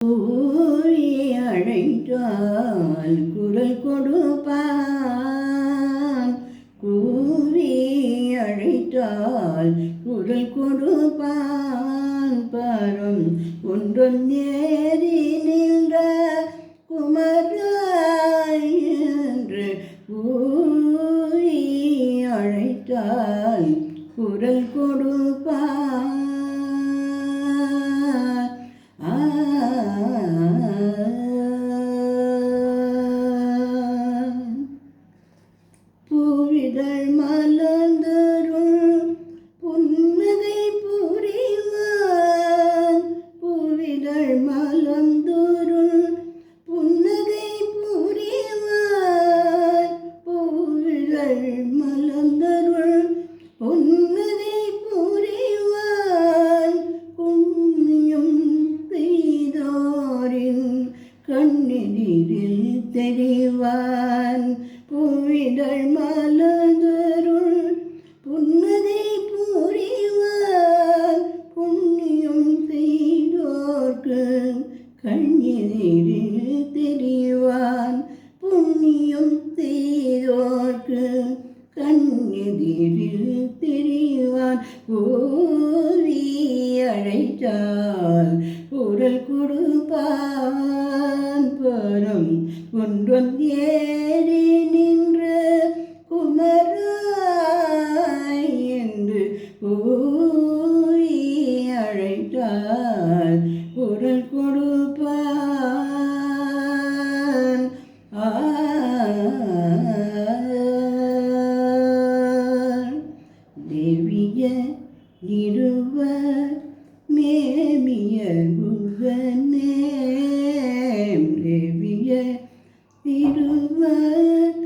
கூவி அழைத்தால் குரல் கொடுப்பான். கூவி அழைத்தால் குரல் கொடுப்பான். பரம் ஒன்றொன் ஏறி நின்ற குமராய் என்று கூவி அழைத்தால் குரல் கொடுப்பான். பூவிதழ் மலர்ந்தருள் புன்னகை புரிவான். பூவிதழ் மலர்ந்தருள் புன்னகை புரிவான். பூவிதழ் மலர்ந்தருள் புன்னகை புரிவான். புண்ணியம் செய்தோரின் கண்ணெதிரில் தெரிவான். பூவிதழ் மலர்ந்தருள் புன்னகை புரிவான். புண்ணியம் செய்தோர்க்கு கண்ணெதிரில் தெரிவான். புண்ணியம் செய்தோர்க்கு கண்ணெதிரில் தெரிவான். கூவி அழைத்தால் குரல் கொடுப்பான். பரம் ஒன்றொன் ஏறி நின்ற குமராய் என்று கூவி அழைத்தால் குரல் கொடுப்பான். தேவிய இருவர் மேமிய குகனே. தேவிய இருவர்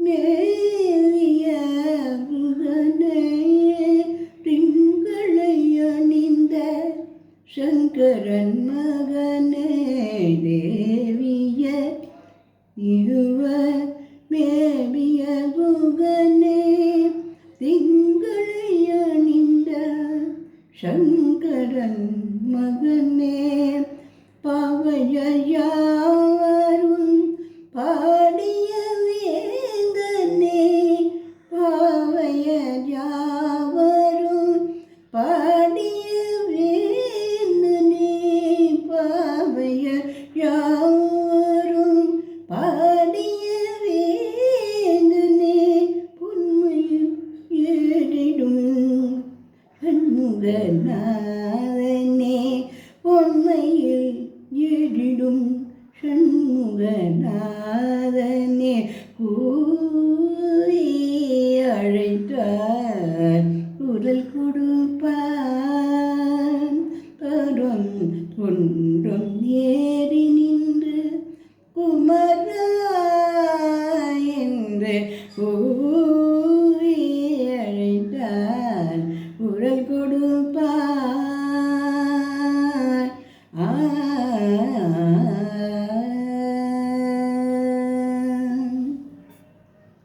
மேவிய குகனே. திங்களை அணிந்த சங்கரன் மகனே. தேவிய இருவர் மேவிய குகனே. திங்களை அணிந்த சங்கரன் மகனே. பாவையர் யாவரும் பாடிய வேந்தனே. பாவையர் யாவரும் பாடிய வேந்தனே. பாவையர் யாவரும் பாடிய வேந்தனே. பொன்மையில் ஏறிடும் சண்முகநாதனே. பொன்மையில் ஏறிடும் சண்முகநாதனே. கூவி அழைத்தார் குரல் கொடுப்பான். பரம் ஒன்றும் ஏறி நின்று குமரா